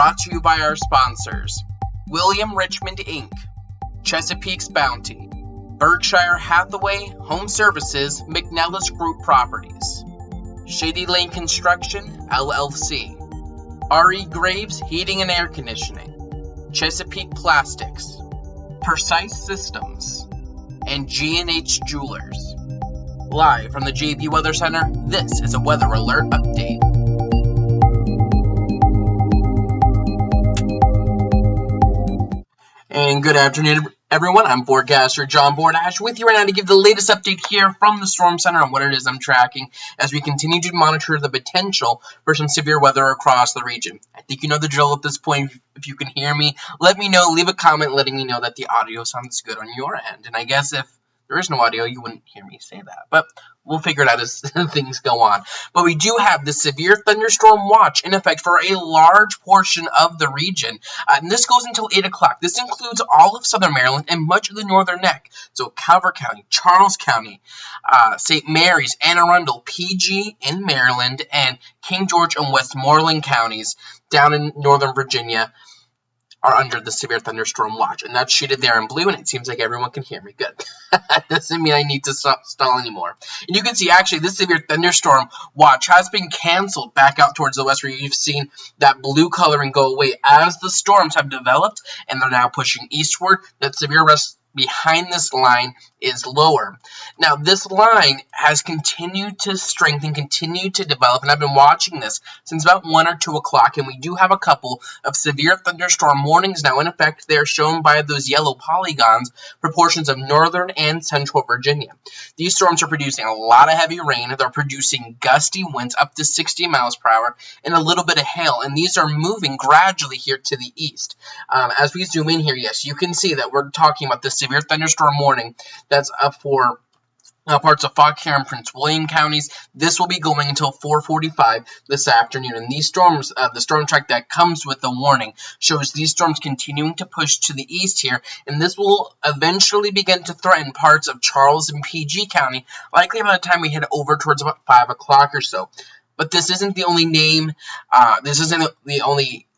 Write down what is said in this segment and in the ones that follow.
Brought to you by our sponsors, William Richmond Inc., Chesapeake's Bounty, Berkshire Hathaway Home Services, McNellis Group Properties, Shady Lane Construction, LLC, R.E. Graves Heating and Air Conditioning, Chesapeake Plastics, Precise Systems, and G&H Jewelers. Live from the JB Weather Center, this is a Weather Alert Update. And good afternoon, everyone. I'm forecaster John Bordash with you right now to give the latest update here from the Storm Center on what it is I'm tracking as we continue to monitor the potential for some severe weather across the region. I think you know the drill at this point. If you can hear me, let me know. Leave a comment letting me know that the audio sounds good on your end. And I guess if there is no audio, you wouldn't hear me say that. But we'll figure it out as things go on. But we do have the severe thunderstorm watch in effect for a large portion of the region. And this goes until 8 o'clock. This includes all of southern Maryland and much of the northern neck. So Calvert County, Charles County, St. Mary's, Anne Arundel, PG in Maryland, and King George and Westmoreland counties down in northern Virginia are under the severe thunderstorm watch, and that's shaded there in blue, and it seems like everyone can hear me good. That doesn't mean I need to stall anymore. And you can see, actually, this severe thunderstorm watch has been canceled back out towards the west, where you've seen that blue coloring go away as the storms have developed, and they're now pushing eastward. That severe risk behind this line is lower. Now, this line has continued to strengthen, continued to develop, and I've been watching this since about 1 or 2 o'clock, and we do have a couple of severe thunderstorm warnings now in effect. They're shown by those yellow polygons for portions of northern and central Virginia. These storms are producing a lot of heavy rain. They're producing gusty winds up to 60 miles per hour and a little bit of hail, and these are moving gradually here to the east. As we zoom in here, yes, you can see that we're talking about this severe thunderstorm warning that's up for parts of Fauquier and Prince William counties. This will be going until 4:45 this afternoon. And these storms, the storm track that comes with the warning, shows these storms continuing to push to the east here. And this will eventually begin to threaten parts of Charles and PG County, likely by the time we head over towards about 5 o'clock or so. But this isn't the only this isn't the only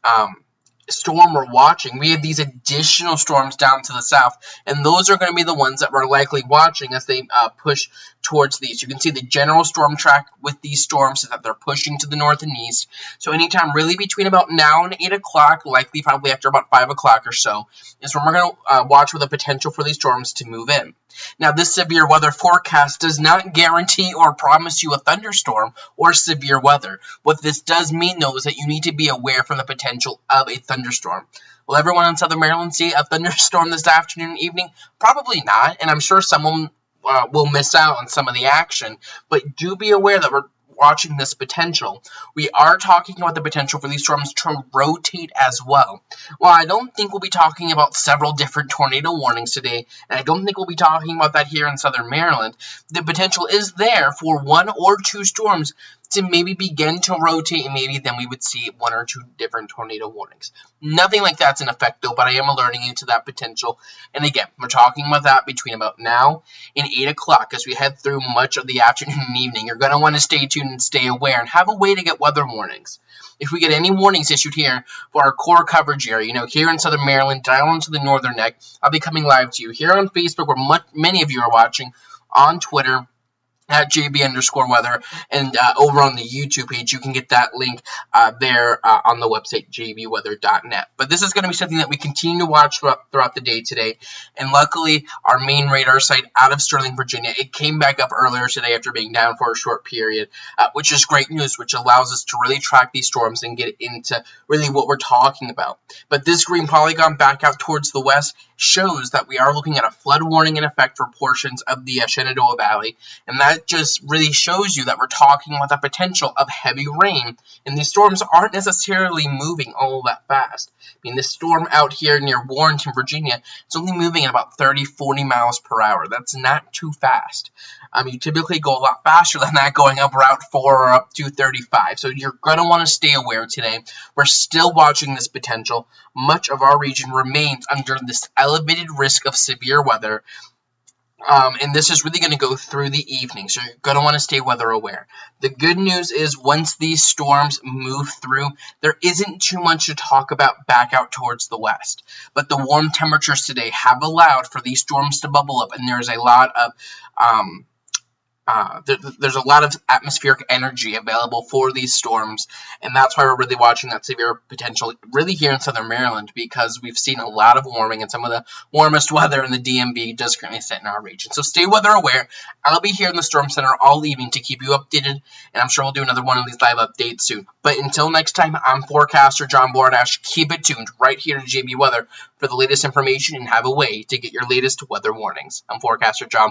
storm we're watching. We have these additional storms down to the south, and those are going to be the ones that we're likely watching as they push towards the east. You can see the general storm track with these storms is that they're pushing to the north and east. So anytime really between about now and 8 o'clock, likely probably after about 5 o'clock or so, is when we're going to watch for the potential for these storms to move in. Now, this severe weather forecast does not guarantee or promise you a thunderstorm or severe weather. What this does mean, though, is that you need to be aware for the potential of a thunderstorm. Will everyone in southern Maryland see a thunderstorm this afternoon and evening? Probably not, and I'm sure someone will miss out on some of the action. But do be aware that we're watching this potential. We are talking about the potential for these storms to rotate as well. While I don't think we'll be talking about several different tornado warnings today, and I don't think we'll be talking about that here in southern Maryland, the potential is there for 1 or 2 storms to maybe begin to rotate, and maybe then we would see 1 or 2 different tornado warnings. Nothing like that's in effect, though, but I am alerting you to that potential. And again, we're talking about that between about now and 8 o'clock as we head through much of the afternoon and evening. You're going to want to stay tuned and stay aware and have a way to get weather warnings. If we get any warnings issued here for our core coverage area, here in southern Maryland, down into the northern neck, I'll be coming live to you here on Facebook, where many of you are watching, on Twitter, at JB_weather, and over on the YouTube page, you can get that link there on the website, jbweather.net. But this is going to be something that we continue to watch throughout the day today, and luckily, our main radar site out of Sterling, Virginia, it came back up earlier today after being down for a short period, which is great news, which allows us to really track these storms and get into really what we're talking about. But this green polygon back out towards the west shows that we are looking at a flood warning in effect for portions of the Shenandoah Valley, and that just really shows you that we're talking about the potential of heavy rain, and these storms aren't necessarily moving all that fast. I mean, this storm out here near Warrenton, Virginia, it's only moving at about 30-40 miles per hour. That's not too fast. You typically go a lot faster than that, going up Route 4 or up 235. So you're going to want to stay aware today. We're still watching this potential. Much of our region remains under this elevated risk of severe weather. And this is really going to go through the evening, so you're going to want to stay weather aware. The good news is once these storms move through, there isn't too much to talk about back out towards the west. But the warm temperatures today have allowed for these storms to bubble up, and there's a lot of there's a lot of atmospheric energy available for these storms, and that's why we're really watching that severe potential really here in southern Maryland, because we've seen a lot of warming and some of the warmest weather in the DMV does currently sit in our region. So stay weather aware. I'll be here in the Storm Center all evening to keep you updated, and I'm sure we'll do another one of these live updates soon. But until next time, I'm forecaster John Bordash. Keep it tuned right here to JB Weather for the latest information and have a way to get your latest weather warnings. I'm forecaster John Bordash.